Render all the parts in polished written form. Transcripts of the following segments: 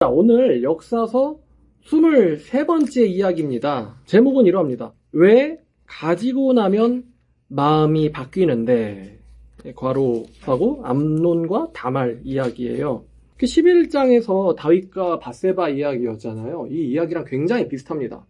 자, 오늘 역사서 23번째 이야기입니다. 제목은 이러합니다. 왜 가지고 나면 마음이 바뀌는데? 괄호하고 암논과 다말 이야기예요. 11장에서 다윗과 밧세바 이야기였잖아요. 이 이야기랑 굉장히 비슷합니다.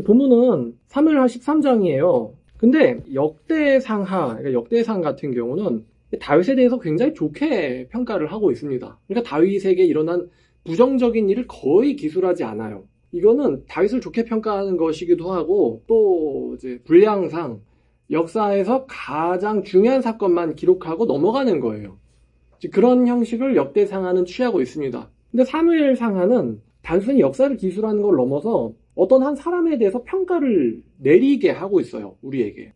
본문은 사무엘하 13장이에요. 근데 역대상하, 그러니까 역대상 같은 경우는 다윗에 대해서 굉장히 좋게 평가를 하고 있습니다. 그러니까 다윗에게 일어난 부정적인 일을 거의 기술하지 않아요. 이거는 다윗을 좋게 평가하는 것이기도 하고, 또 이제 분량상 역사에서 가장 중요한 사건만 기록하고 넘어가는 거예요. 그런 형식을 역대상하는 취하고 있습니다. 근데 사무엘상하는 단순히 역사를 기술하는 걸 넘어서 어떤 한 사람에 대해서 평가를 내리게 하고 있어요. 우리에게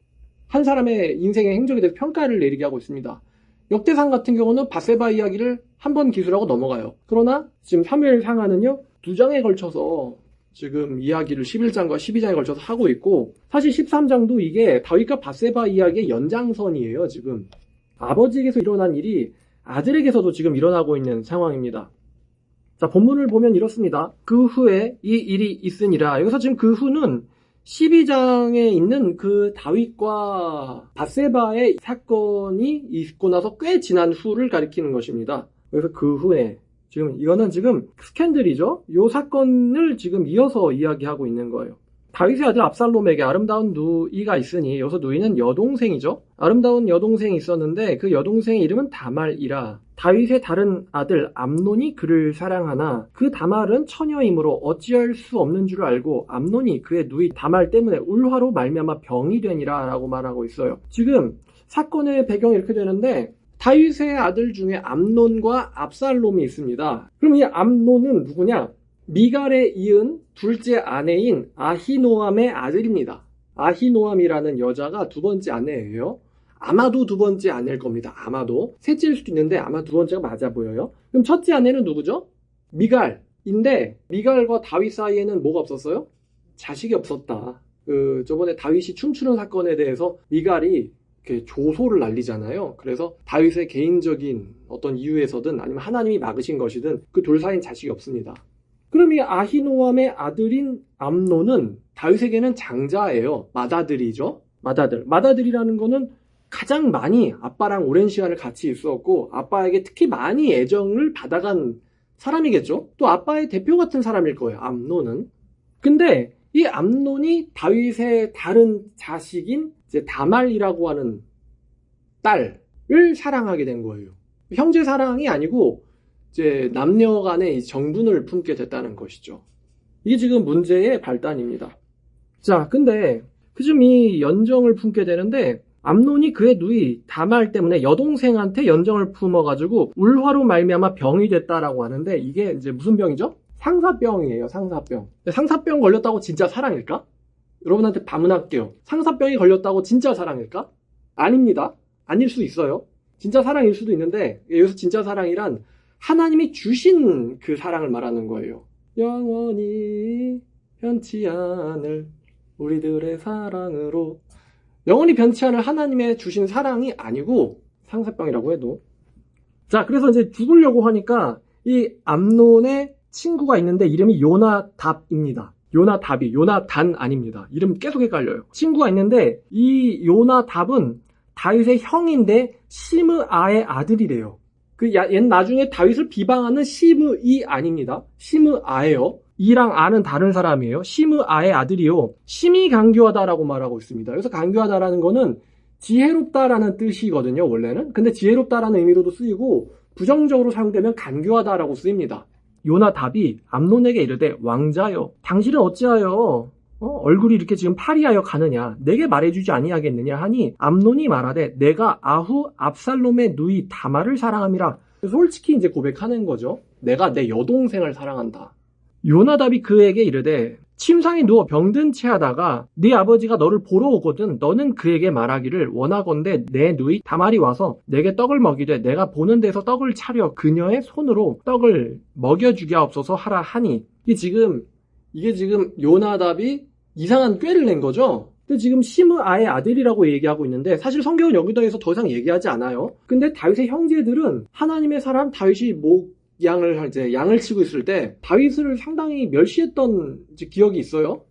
한 사람의 인생의 행적에 대해서 평가를 내리게 하고 있습니다. 역대상 같은 경우는 밧세바 이야기를 한 번 기술하고 넘어가요. 그러나 지금 사무엘상하는요, 2장에 걸쳐서 지금 이야기를 11장과 12장에 걸쳐서 하고 있고, 사실 13장도 이게 다윗과 밧세바 이야기의 연장선이에요. 지금 아버지에게서 일어난 일이 아들에게서도 지금 일어나고 있는 상황입니다. 자, 본문을 보면 이렇습니다. 그 후에 이 일이 있으니라. 여기서 지금 그 후는 12장에 있는 그 다윗과 밧세바의 사건이 있고 나서 꽤 지난 후를 가리키는 것입니다. 그래서 그 후에 지금 이거는 지금 스캔들이죠. 이 사건을 지금 이어서 이야기하고 있는 거예요. 다윗의 아들 압살롬에게 아름다운 누이가 있으니, 여기서 누이는 여동생이죠. 아름다운 여동생이 있었는데 그 여동생의 이름은 다말이라. 다윗의 다른 아들 암논이 그를 사랑하나 그 다말은 처녀이므로 어찌할 수 없는 줄 알고 암논이 그의 누이 다말 때문에 울화로 말미암아 병이 되니라 라고 말하고 있어요. 지금 사건의 배경이 이렇게 되는데, 다윗의 아들 중에 암논과 압살롬이 있습니다. 그럼 이 암논은 누구냐? 미갈에 이은 둘째 아내인 아히노암의 아들입니다. 아히노암이라는 여자가 두 번째 아내예요. 아마도 두 번째 아내일 겁니다. 아마도. 셋째일 수도 있는데 아마 두 번째가 맞아 보여요. 그럼 첫째 아내는 누구죠? 미갈인데, 미갈과 다윗 사이에는 뭐가 없었어요? 자식이 없었다. 저번에 다윗이 춤추는 사건에 대해서 미갈이 이렇게 조소를 날리잖아요. 그래서 다윗의 개인적인 어떤 이유에서든 아니면 하나님이 막으신 것이든 그 둘 사이엔 자식이 없습니다. 그럼 이 아히노암의 아들인 암논은 다윗에게는 장자예요. 맏아들이죠. 맏아들이라는 거는 가장 많이 아빠랑 오랜 시간을 같이 있었고, 아빠에게 특히 많이 애정을 받아간 사람이겠죠. 또 아빠의 대표 같은 사람일 거예요, 암논은. 근데 이 암논이 다윗의 다른 자식인 이제 다말이라고 하는 딸을 사랑하게 된 거예요. 형제 사랑이 아니고 이제 남녀 간의 정분을 품게 됐다는 것이죠. 이게 지금 문제의 발단입니다. 자, 근데 그중 이 연정을 품게 되는데, 암논이 그의 누이 다말 때문에 여동생한테 연정을 품어가지고 울화로 말미암아 병이 됐다라고 하는데, 이게 이제 무슨 병이죠? 상사병이에요. 상사병. 상사병 걸렸다고 진짜 사랑일까? 여러분한테 반문할게요. 상사병이 걸렸다고 진짜 사랑일까? 아닙니다. 아닐 수 있어요. 진짜 사랑일 수도 있는데, 여기서 진짜 사랑이란 하나님이 주신 그 사랑을 말하는 거예요. 영원히 변치 않을 우리들의 사랑으로. 영원히 변치 않을 하나님의 주신 사랑이 아니고 상사병이라고 해도. 자, 그래서 이제 죽으려고 하니까 이 암논의 친구가 있는데 이름이 요나답입니다. 요나단 아닙니다. 이름 계속 헷갈려요. 친구가 있는데 이 요나답은 다윗의 형인데 시므아의 아들이래요. 얘는 나중에 다윗을 비방하는 시므이 아닙니다. 시므아예요. 이랑 아는 다른 사람이에요. 시므아의 아들이요. 심히 강교하다라고 말하고 있습니다. 여기서 강교하다라는 거는 지혜롭다라는 뜻이거든요, 원래는. 근데 지혜롭다라는 의미로도 쓰이고 부정적으로 사용되면 간교하다라고 쓰입니다. 요나답이 암논에게 이르되 왕자여, 당신은 어찌하여 얼굴이 이렇게 지금 파리하여 가느냐? 내게 말해주지 아니하겠느냐 하니, 암논이 말하되 내가 아후 압살롬의 누이 다말을 사랑함이라. 솔직히 이제 고백하는 거죠. 내가 내 여동생을 사랑한다. 요나답이 그에게 이르되 침상에 누워 병든 채 하다가 네 아버지가 너를 보러 오거든 너는 그에게 말하기를 원하건대 내 누이 다말이 와서 내게 떡을 먹이되 내가 보는 데서 떡을 차려 그녀의 손으로 떡을 먹여주게 하옵소서 하라 하니. 이게 지금 요나답이 이상한 꾀를 낸 거죠. 근데 지금 시므아의 아들이라고 얘기하고 있는데, 사실 성경은 여기다 해서 더 이상 얘기하지 않아요. 근데 다윗의 형제들은 하나님의 사람 다윗이 양을 치고 있을 때 다윗을 상당히 멸시했던 이제 기억이 있어요.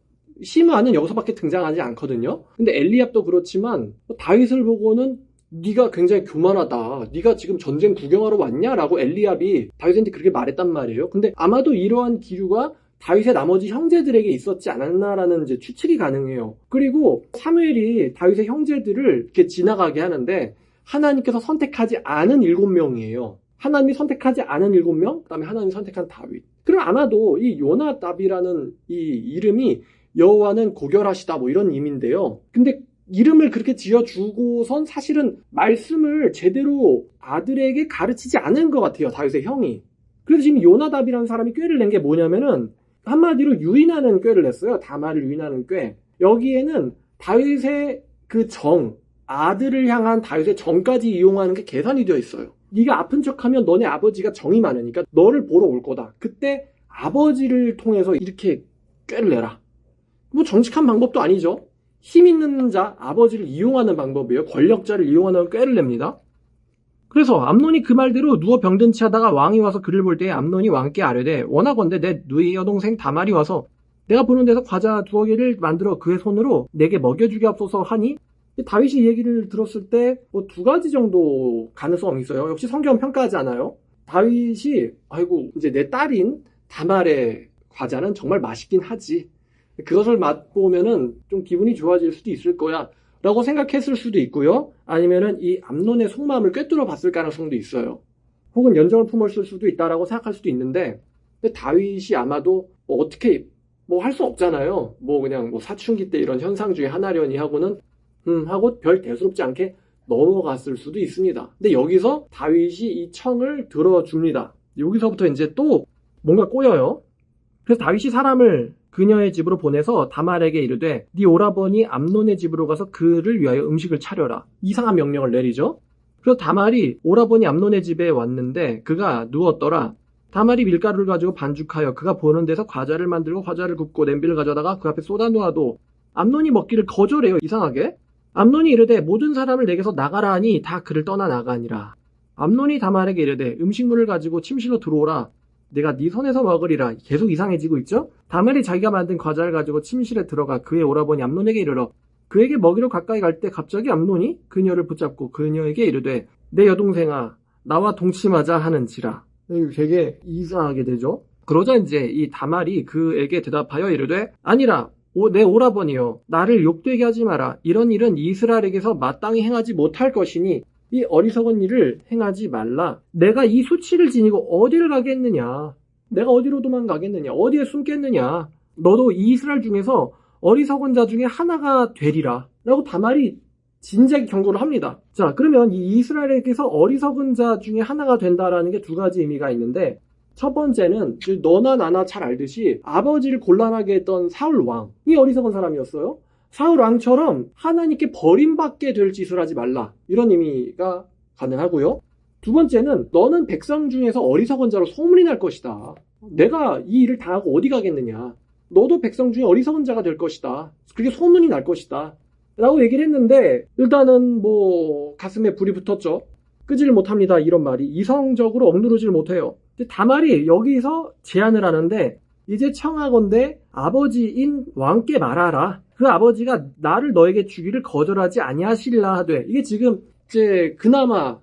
시므아는 여기서밖에 등장하지 않거든요. 근데 엘리압도 그렇지만 다윗을 보고는 네가 굉장히 교만하다. 네가 지금 전쟁 구경하러 왔냐라고 엘리압이 다윗한테 그렇게 말했단 말이에요. 근데 아마도 이러한 기류가 다윗의 나머지 형제들에게 있었지 않았나라는 이제 추측이 가능해요. 그리고 사무엘이 다윗의 형제들을 이렇게 지나가게 하는데 하나님께서 선택하지 않은 7명이에요. 하나님이 선택하지 않은 7명, 그다음에 하나님이 선택한 다윗. 그럼 아마도 이 요나답이라는 이 이름이 여호와는 고결하시다 뭐 이런 의미인데요. 근데 이름을 그렇게 지어주고선 사실은 말씀을 제대로 아들에게 가르치지 않은 것 같아요. 다윗의 형이. 그래서 지금 요나답이라는 사람이 꾀를 낸 게 뭐냐면은 한마디로 유인하는 꾀를 냈어요. 다말을 유인하는 꾀. 여기에는 다윗의 그 아들을 향한 다윗의 정까지 이용하는 게 계산이 되어 있어요. 네가 아픈 척하면 너네 아버지가 정이 많으니까 너를 보러 올 거다. 그때 아버지를 통해서 이렇게 꾀를 내라. 뭐 정직한 방법도 아니죠. 힘 있는 자, 아버지를 이용하는 방법이에요. 권력자를 이용하는 꾀를 냅니다. 그래서 암논이 그 말대로 누워 병든 채 하다가 왕이 와서 그를 볼 때에 암논이 왕께 아뢰되 원하건대 내 누이 여동생 다말이 와서 내가 보는 데서 과자 2개를 만들어 그의 손으로 내게 먹여주게 하옵소서 하니 다윗이 이 얘기를 들었을 때 뭐 2가지 정도 가능성이 있어요. 역시 성경은 평가하지 않아요. 다윗이 아이고 이제 내 딸인 다말의 과자는 정말 맛있긴 하지. 그것을 맛보면은 좀 기분이 좋아질 수도 있을 거야 라고 생각했을 수도 있고요. 아니면은 이 암논의 속마음을 꿰뚫어 봤을 가능성도 있어요. 혹은 연정을 품었을 수도 있다라고 생각할 수도 있는데 근데 다윗이 아마도 뭐 어떻게 뭐 할 수 없잖아요. 뭐 그냥 뭐 사춘기 때 이런 현상 중에 하나려니 하고는 하고 별 대수롭지 않게 넘어갔을 수도 있습니다. 근데 여기서 다윗이 이 청을 들어줍니다. 여기서부터 이제 또 뭔가 꼬여요. 그래서 다윗이 사람을 그녀의 집으로 보내서 다말에게 이르되 네 오라버니 암논의 집으로 가서 그를 위하여 음식을 차려라. 이상한 명령을 내리죠. 그래서 다말이 오라버니 암논의 집에 왔는데 그가 누웠더라. 다말이 밀가루를 가지고 반죽하여 그가 보는 데서 과자를 만들고 과자를 굽고 냄비를 가져다가 그 앞에 쏟아 놓아도 암논이 먹기를 거절해요. 이상하게. 암논이 이르되 모든 사람을 내게서 나가라 하니 다 그를 떠나 나가니라. 암논이 다말에게 이르되 음식물을 가지고 침실로 들어오라. 내가 네 손에서 먹으리라. 계속 이상해지고 있죠? 다말이 자기가 만든 과자를 가지고 침실에 들어가 그의 오라버니 암논에게 이르러 그에게 먹이러 가까이 갈 때 갑자기 암논이 그녀를 붙잡고 그녀에게 이르되 내 여동생아 나와 동침하자 하는지라. 되게 이상하게 되죠? 그러자 이제 이 다말이 그에게 대답하여 이르되 아니라 내 오라버니여 나를 욕되게 하지 마라. 이런 일은 이스라엘에게서 마땅히 행하지 못할 것이니 이 어리석은 일을 행하지 말라. 내가 이 수치를 지니고 어디를 가겠느냐. 내가 어디로 도망가겠느냐. 어디에 숨겠느냐. 너도 이 이스라엘 중에서 어리석은 자 중에 하나가 되리라. 라고 다말이 진작에 경고를 합니다. 자, 그러면 이 이스라엘에게서 어리석은 자 중에 하나가 된다라는 게 2가지 의미가 있는데 첫 번째는 너나 나나 잘 알듯이 아버지를 곤란하게 했던 사울 왕이 어리석은 사람이었어요. 사울 왕처럼 하나님께 버림받게 될 짓을 하지 말라. 이런 의미가 가능하고요. 2번째는 너는 백성 중에서 어리석은 자로 소문이 날 것이다. 내가 이 일을 당하고 어디 가겠느냐. 너도 백성 중에 어리석은 자가 될 것이다. 그렇게 소문이 날 것이다. 라고 얘기를 했는데 일단은 뭐 가슴에 불이 붙었죠. 끄지를 못합니다. 이런 말이. 이성적으로 억누르지를 못해요. 다말이 여기서 제안을 하는데 이제 청하건대 아버지인 왕께 말하라. 그 아버지가 나를 너에게 주기를 거절하지 아니하실라 하되 이게 지금 이제 그나마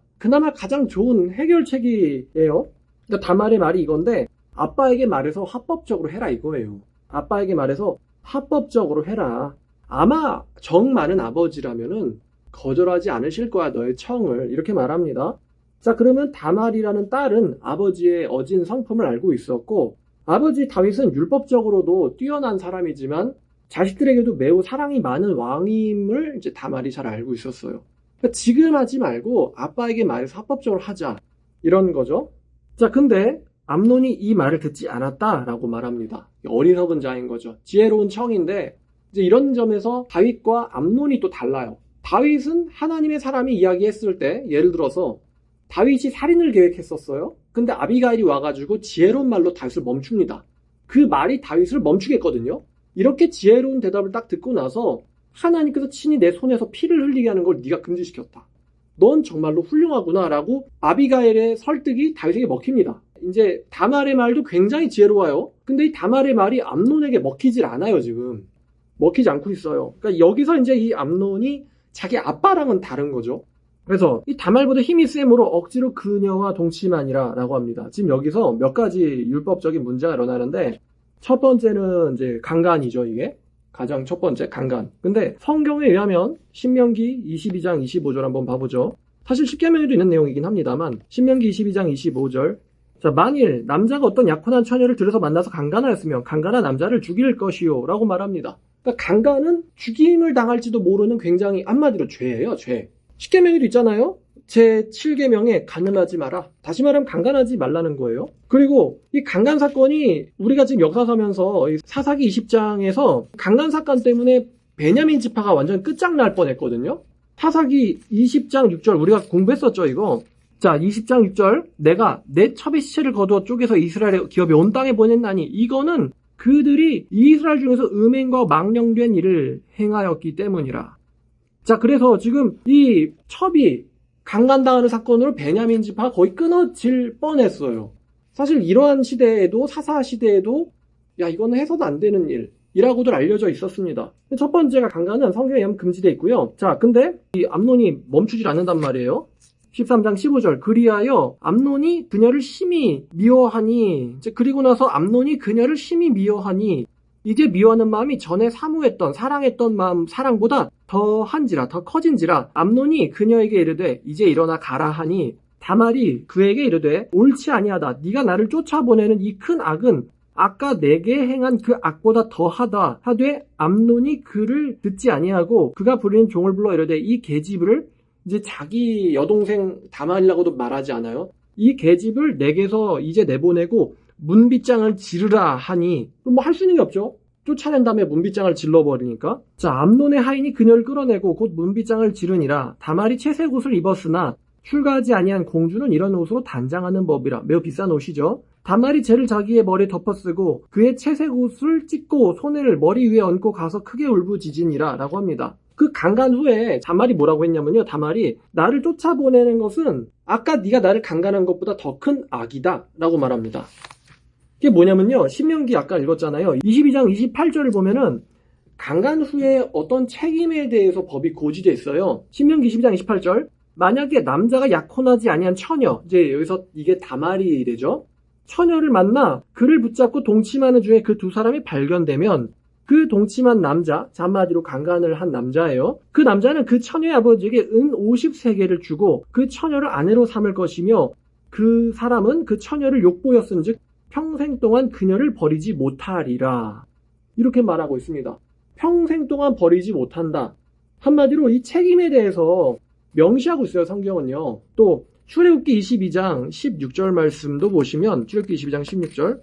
가장 좋은 해결책이에요. 그러니까 다말의 말이 이건데 아빠에게 말해서 합법적으로 해라 이거예요. 아빠에게 말해서 합법적으로 해라. 아마 정 많은 아버지라면은 거절하지 않으실 거야 너의 청을 이렇게 말합니다. 자 그러면 다말이라는 딸은 아버지의 어진 성품을 알고 있었고 아버지 다윗은 율법적으로도 뛰어난 사람이지만 자식들에게도 매우 사랑이 많은 왕임을 이제 다말이 잘 알고 있었어요. 그러니까 지금 하지 말고 아빠에게 말해서 합법적으로 하자 이런 거죠. 자 근데 암논이 이 말을 듣지 않았다라고 말합니다. 어리석은 자인 거죠. 지혜로운 청인데 이제 이런 점에서 다윗과 암논이 또 달라요. 다윗은 하나님의 사람이 이야기했을 때 예를 들어서 다윗이 살인을 계획했었어요. 근데 아비가일이 와가지고 지혜로운 말로 다윗을 멈춥니다. 그 말이 다윗을 멈추게 했거든요. 이렇게 지혜로운 대답을 딱 듣고 나서 하나님께서 친히 내 손에서 피를 흘리게 하는 걸 네가 금지시켰다. 넌 정말로 훌륭하구나 라고 아비가일의 설득이 다윗에게 먹힙니다. 이제 다말의 말도 굉장히 지혜로워요. 근데 이 다말의 말이 암논에게 먹히질 않아요, 지금. 먹히지 않고 있어요. 그러니까 여기서 이제 이 암논이 자기 아빠랑은 다른 거죠. 그래서 이 다말보다 힘이 세므로 억지로 그녀와 동침하니라 라고 합니다. 지금 여기서 몇 가지 율법적인 문제가 일어나는데, 첫 번째는 이제 강간이죠, 이게. 가장 첫 번째, 강간. 근데 성경에 의하면 신명기 22장 25절 한번 봐보죠. 사실 십계명에도 있는 내용이긴 합니다만, 신명기 22장 25절. 자, 만일 남자가 어떤 약혼한 처녀를 들여서 만나서 강간하였으면 강간한 남자를 죽일 것이요 라고 말합니다. 그러니까 강간은 죽임을 당할지도 모르는 굉장히 한마디로 죄예요, 죄. 십계명에도 있잖아요. 제7계명에 간음하지 마라. 다시 말하면 강간하지 말라는 거예요. 그리고 이 강간 사건이 우리가 지금 역사서면서 사사기 20장에서 강간 사건 때문에 베냐민 지파가 완전 끝장날 뻔했거든요. 사사기 20장 6절 우리가 공부했었죠, 이거. 자, 20장 6절. 내가 내 첩의 시체를 거두어 쪼개서 이스라엘의 기업이 온 땅에 보냈나니 이거는 그들이 이스라엘 중에서 음행과 망령된 일을 행하였기 때문이라. 자, 그래서 지금 이 첩이 강간당하는 사건으로 베냐민 지파가 거의 끊어질 뻔했어요. 사실 이러한 시대에도, 사사 시대에도 야, 이거는 해서도 안 되는 일이라고들 알려져 있었습니다. 첫 번째가 강간은 성경에 의하면 금지되어 있고요. 자, 근데 이 암논이 멈추질 않는단 말이에요. 13장 15절. 그리하여 암논이 그녀를 심히 미워하니, 그리고 나서 암논이 그녀를 심히 미워하니 이제 미워하는 마음이 전에 사모했던 사랑했던 마음 사랑보다 더한지라 더 커진지라. 암논이 그녀에게 이르되 이제 일어나 가라 하니 다말이 그에게 이르되 옳지 아니하다. 네가 나를 쫓아보내는 이 큰 악은 아까 내게 행한 그 악보다 더하다 하되 암논이 그를 듣지 아니하고 그가 부리는 종을 불러 이르되 이 계집을, 이제 자기 여동생 다말이라고도 말하지 않아요. 이 계집을 내게서 이제 내보내고 문빗장을 지르라 하니, 그럼 뭐 할 수 있는 게 없죠. 쫓아낸 다음에 문빗장을 질러버리니까. 자, 암논의 하인이 그녀를 끌어내고 곧 문빗장을 지르니라. 다말이 채색 옷을 입었으나 출가하지 아니한 공주는 이런 옷으로 단장하는 법이라. 매우 비싼 옷이죠. 다말이 쟤를 자기의 머리에 덮어쓰고 그의 채색 옷을 찢고 손을 머리 위에 얹고 가서 크게 울부짖으니라 라고 합니다. 그 강간 후에 다말이 뭐라고 했냐면요. 다말이 나를 쫓아보내는 것은 아까 네가 나를 강간한 것보다 더 큰 악이다 라고 말합니다. 이게 뭐냐면요. 신명기 아까 읽었잖아요. 22장 28절을 보면은 강간 후에 어떤 책임에 대해서 법이 고지되어 있어요. 신명기 22장 28절. 만약에 남자가 약혼하지 아니한 처녀, 이제 여기서 이게 다말이 되죠. 처녀를 만나 그를 붙잡고 동침하는 중에 그 두 사람이 발견되면 그 동침한 남자, 한마디로 강간을 한 남자예요. 그 남자는 그 처녀의 아버지에게 은 50세겔을 주고 그 처녀를 아내로 삼을 것이며 그 사람은 그 처녀를 욕보였은즉 평생 동안 그녀를 버리지 못하리라. 이렇게 말하고 있습니다. 평생 동안 버리지 못한다. 한마디로 이 책임에 대해서 명시하고 있어요, 성경은요. 또 출애굽기 22장 16절 말씀도 보시면 출애굽기 22장 16절.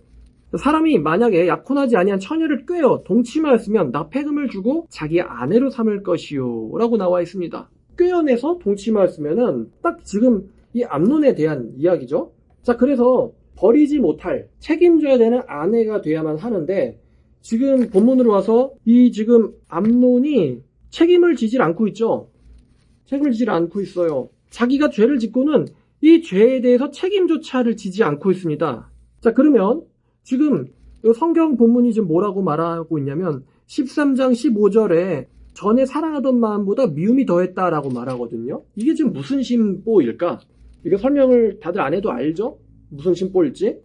사람이 만약에 약혼하지 아니한 처녀를 꿰어 동침하였으면 납폐금을 주고 자기 아내로 삼을 것이요 라고 나와 있습니다. 꿰어내서 동침하였으면은 딱 지금 이 암논에 대한 이야기죠. 자, 그래서 버리지 못할, 책임져야 되는 아내가 돼야만 하는데 지금 본문으로 와서 이 지금 암논이 책임을 지질 않고 있죠. 책임을 지질 않고 있어요. 자기가 죄를 짓고는 이 죄에 대해서 책임조차를 지지 않고 있습니다. 자, 그러면 지금 성경 본문이 지금 뭐라고 말하고 있냐면 13장 15절에 전에 사랑하던 마음보다 미움이 더했다라고 말하거든요. 이게 지금 무슨 심보일까? 이거 설명을 다들 안 해도 알죠? 무슨 심보일지?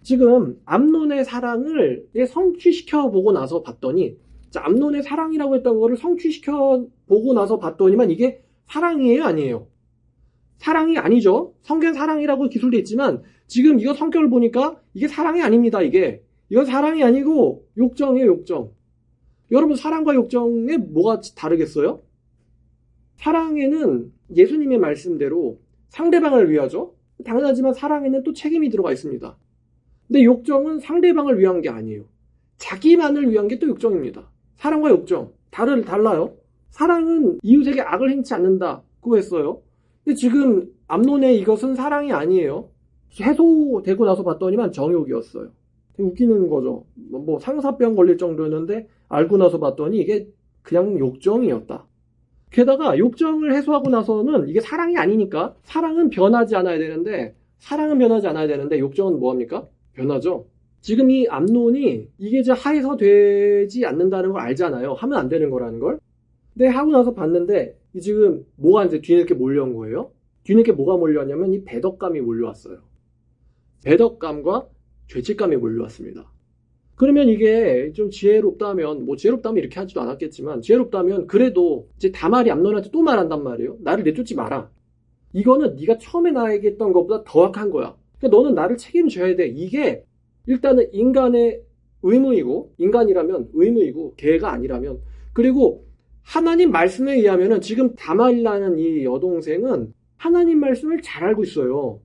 지금 암논의 사랑을 성취시켜 보고 나서 봤더니, 자, 암논의 사랑이라고 했던 거를 성취시켜 보고 나서 봤더니만 이게 사랑이에요, 아니에요? 사랑이 아니죠. 성경 사랑이라고 기술돼 있지만 지금 이거 성격을 보니까 이게 사랑이 아닙니다. 이건 사랑이 아니고 욕정이에요, 욕정. 여러분, 사랑과 욕정에 뭐가 다르겠어요? 사랑에는 예수님의 말씀대로 상대방을 위하죠. 당연하지만 사랑에는 또 책임이 들어가 있습니다. 근데 욕정은 상대방을 위한 게 아니에요. 자기만을 위한 게 또 욕정입니다. 사랑과 욕정 달라요. 사랑은 이웃에게 악을 행치 않는다고 했어요. 근데 지금 암논의 이것은 사랑이 아니에요. 해소되고 나서 봤더니만 정욕이었어요. 되게 웃기는 거죠. 뭐 상사병 걸릴 정도였는데 알고 나서 봤더니 이게 그냥 욕정이었다. 게다가 욕정을 해소하고 나서는 이게 사랑이 아니니까, 사랑은 변하지 않아야 되는데 사랑은 변하지 않아야 되는데 욕정은 뭐합니까? 변하죠. 지금 이 암논이 이게 이제 하에서 되지 않는다는 걸 알잖아요. 하면 안 되는 거라는 걸. 근데 하고 나서 봤는데 지금 뭐가 이제 뒤늦게 몰려온 거예요? 뒤늦게 뭐가 몰려왔냐면 이 배덕감이 몰려왔어요. 배덕감과 죄책감이 몰려왔습니다. 그러면 이게 좀 지혜롭다면, 뭐 지혜롭다면 이렇게 하지도 않았겠지만, 지혜롭다면 그래도 이제 다말이 암논한테 또 말한단 말이에요. 나를 내쫓지 마라. 이거는 네가 처음에 나에게 했던 것보다 더 악한 거야. 그러니까 너는 나를 책임져야 돼. 이게 일단은 인간의 의무이고, 인간이라면 의무이고, 개가 아니라면, 그리고 하나님 말씀에 의하면은 지금 다말이라는 이 여동생은 하나님 말씀을 잘 알고 있어요.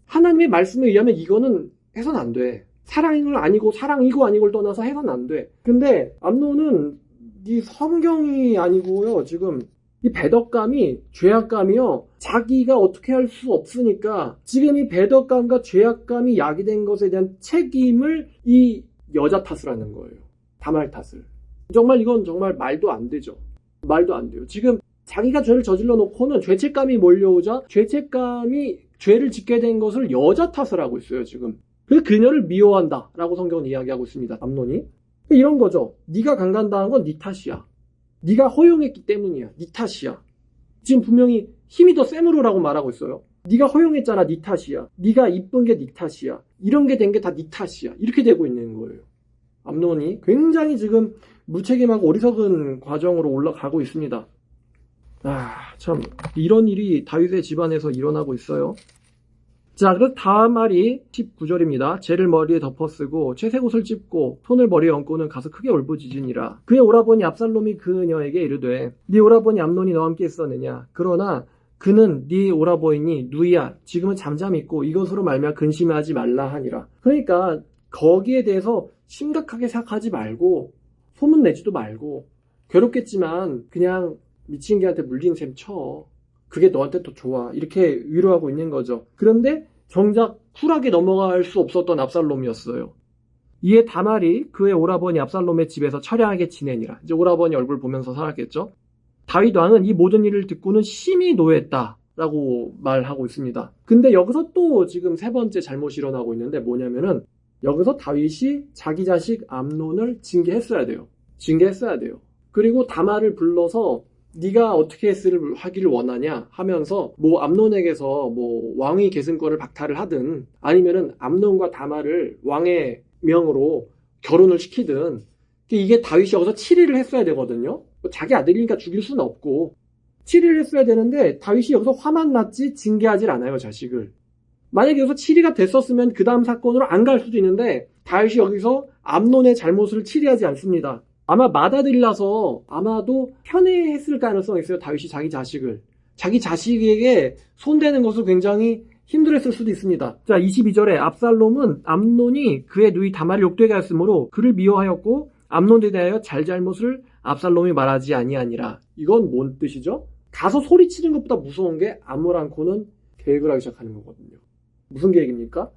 하나님의 말씀에 의하면 이거는 해서는 안 돼. 사랑을 아니고 사랑이고 아니고를 떠나서 해서는 안 돼. 근데 암논은 이 성경이 아니고요. 지금 이 배덕감이 죄악감이요. 자기가 어떻게 할 수 없으니까 지금 이 배덕감과 죄악감이 야기된 것에 대한 책임을 이 여자 탓을 하는 거예요. 다말 탓을. 정말 이건 정말 말도 안 되죠. 말도 안 돼요. 지금 자기가 죄를 저질러 놓고는 죄책감이 몰려오자 죄책감이 죄를 짓게 된 것을 여자 탓을 하고 있어요. 지금. 그래서 그녀를 미워한다 라고 성경은 이야기하고 있습니다. 암논이. 이런 거죠. 네가 강간당한 건 네 탓이야. 네가 허용했기 때문이야. 네 탓이야. 지금 분명히 힘이 더 세므로라고 말하고 있어요. 네가 허용했잖아. 네 탓이야. 네가 이쁜 게 네 탓이야. 이런 게 된 게 다 네 탓이야. 이렇게 되고 있는 거예요. 암논이 굉장히 지금 무책임하고 어리석은 과정으로 올라가고 있습니다. 참 이런 일이 다윗의 집안에서 일어나고 있어요. 자, 그래서 다음 말이 19절입니다. 재를 머리에 덮어쓰고 채색 옷을 찝고 손을 머리에 얹고는 가서 크게 울부짖으니라. 그의 오라버니 압살롬이 그녀에게 이르되 네 오라버니 암논이 너와 함께 있었느냐. 그러나 그는 네 오라버니니 누이야 지금은 잠잠히 있고 이것으로 말미암아 근심하지 말라 하니라. 그러니까 거기에 대해서 심각하게 생각하지 말고 소문내지도 말고 괴롭겠지만 그냥 미친 개한테 물린 셈 쳐. 그게 너한테 더 좋아. 이렇게 위로하고 있는 거죠. 그런데 정작 쿨하게 넘어갈 수 없었던 압살롬이었어요. 이에 다말이 그의 오라버니 압살롬의 집에서 처량하게 지내니라. 이제 오라버니 얼굴 보면서 살았겠죠. 다윗 왕은 이 모든 일을 듣고는 심히 노했다라고 말하고 있습니다. 근데 여기서 또 지금 세 번째 잘못이 일어나고 있는데 뭐냐면은 여기서 다윗이 자기 자식 암논을 징계했어야 돼요. 징계했어야 돼요. 그리고 다말을 불러서 네가 어떻게 하기를 원하냐 하면서 뭐 암논에게서 뭐 왕위 계승권을 박탈을 하든 아니면은 암논과 다말을 왕의 명으로 결혼을 시키든 이게 다윗이 여기서 7일을 했어야 되거든요. 자기 아들이니까 죽일 수는 없고 7일을 했어야 되는데 다윗이 여기서 화만 났지 징계하질 않아요. 자식을. 만약에 여기서 7위가 됐었으면 그 다음 사건으로 안 갈 수도 있는데 다윗이 여기서 암논의 잘못을 치리하지 않습니다. 아마 맏아들이라서 아마도 편애했을 가능성이 있어요. 다윗이 자기 자식을. 자기 자식에게 손대는 것을 굉장히 힘들었을 수도 있습니다. 자, 22절에 압살롬은 암논이 그의 누이 다말을 욕되게 하였으므로 그를 미워하였고 암논에 대하여 잘잘못을 압살롬이 말하지 아니하니라. 이건 뭔 뜻이죠? 가서 소리치는 것보다 무서운 게 아무랑코는 계획을 하기 시작하는 거거든요. 무슨 계획입니까?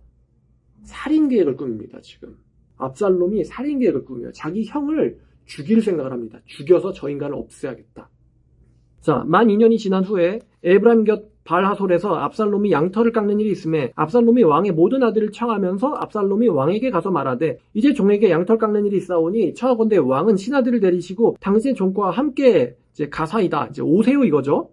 살인 계획을 꾸밉니다. 지금 압살롬이 살인 계획을 꾸며요. 자기 형을 죽일 생각을 합니다. 죽여서 저 인간을 없애야겠다. 자, 만 2년이 지난 후에 에브라임 곁 발하솔에서 압살롬이 양털을 깎는 일이 있음에 압살롬이 왕의 모든 아들을 청하면서 압살롬이 왕에게 가서 말하되 이제 종에게 양털 깎는 일이 있사오니 청하건대 왕은 신하들을 데리시고 당신의 종과 함께 이제 가사이다. 이제 오세요 이거죠.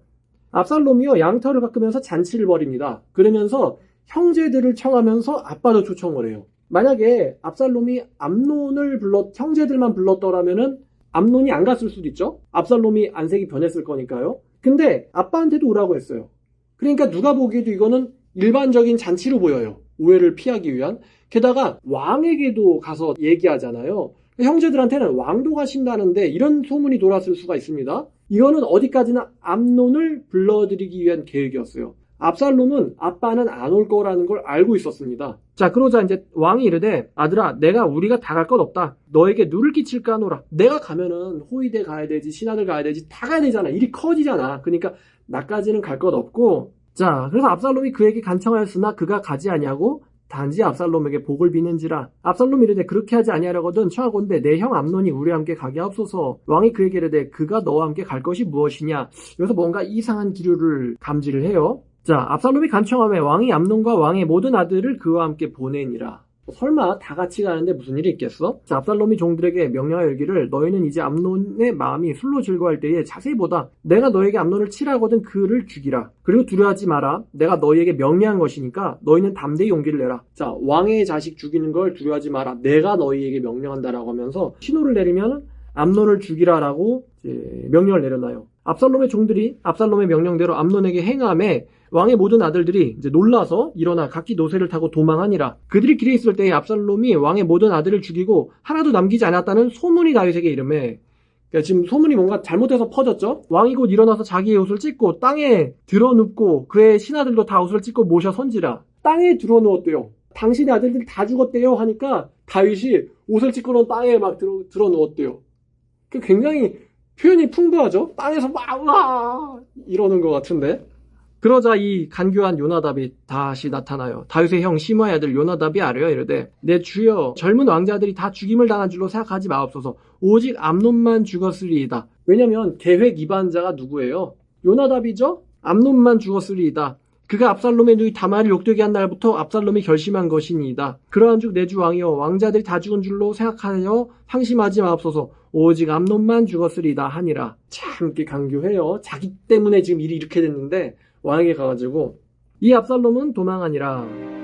압살롬이요 양털을 깎으면서 잔치를 벌입니다. 그러면서 형제들을 청하면서 아빠도 초청을 해요. 만약에 압살롬이 암논을 형제들만 불렀더라면은 암논이 안 갔을 수도 있죠. 압살롬이 안색이 변했을 거니까요. 근데 아빠한테도 오라고 했어요. 그러니까 누가 보기에도 이거는 일반적인 잔치로 보여요. 오해를 피하기 위한. 게다가 왕에게도 가서 얘기하잖아요. 형제들한테는 왕도 가신다는데 이런 소문이 돌았을 수가 있습니다. 이거는 어디까지나 암논을 불러들이기 위한 계획이었어요. 압살롬은 아빠는 안 올 거라는 걸 알고 있었습니다. 자, 그러자 이제 왕이 이르되 아들아 우리가 다 갈 것 없다. 너에게 누를 끼칠까 하노라. 내가 가면은 호위대 가야 되지 신하들 가야 되지 다 가야 되잖아. 일이 커지잖아. 그러니까 나까지는 갈 것 없고 자 그래서 압살롬이 그에게 간청하였으나 그가 가지 아니하고 단지 압살롬에게 복을 비는지라. 압살롬이 이르되 그렇게 하지 아니하려거든 청하건대 내 형 암논이 우리와 함께 가게 하옵소서. 왕이 그에게 이르되 그가 너와 함께 갈 것이 무엇이냐. 여기서 뭔가 이상한 기류를 감지를 해요. 자, 압살롬이 간청하며 왕이 암논과 왕의 모든 아들을 그와 함께 보내니라. 설마 다 같이 가는데 무슨 일이 있겠어? 자, 압살롬이 종들에게 명령하여 이르기를 너희는 이제 암논의 마음이 술로 즐거워할 때에 자세히 보다 내가 너에게 암논을 치라거든 그를 죽이라. 그리고 두려워하지 마라. 내가 너희에게 명령한 것이니까 너희는 담대히 용기를 내라. 자, 왕의 자식 죽이는 걸 두려워하지 마라. 내가 너희에게 명령한다라고 하면서 신호를 내리면 암논을 죽이라라고 명령을 내려놔요. 압살롬의 종들이 압살롬의 명령대로 암논에게 행함에 왕의 모든 아들들이 이제 놀라서 일어나 각기 노새를 타고 도망하니라. 그들이 길에 있을 때에 압살롬이 왕의 모든 아들을 죽이고 하나도 남기지 않았다는 소문이 다윗에게 이르매. 그러니까 지금 소문이 뭔가 잘못해서 퍼졌죠. 왕이 곧 일어나서 자기의 옷을 찢고 땅에 드러눕고 그의 신하들도 다 옷을 찢고 모셔 선지라. 땅에 드러누웠대요. 당신의 아들들이 다 죽었대요 하니까 다윗이 옷을 찢고 놓은 땅에 막 드러누웠대요. 굉장히 표현이 풍부하죠. 땅에서 막 와 이러는 것 같은데. 그러자 이 간교한 요나답이 다시 나타나요. 다윗의 형 시므아의 아들 요나답이 아뢰어 이르되 내 주여 젊은 왕자들이 다 죽임을 당한 줄로 생각하지 마옵소서. 오직 암논만 죽었으리이다. 왜냐면 계획 이반자가 누구예요? 요나답이죠. 암논만 죽었으리이다. 그가 압살롬의 누이 다말을 욕되게 한 날부터 압살롬이 결심한 것이니이다. 그러한 즉 내 주 왕이여 왕자들이 다 죽은 줄로 생각하여 상심하지 마옵소서. 오직 암논만 죽었으리이다 하니라. 참 이렇게 간교해요. 자기 때문에 지금 일이 이렇게 됐는데 왕에게 가가지고 이 압살롬은 도망하니라.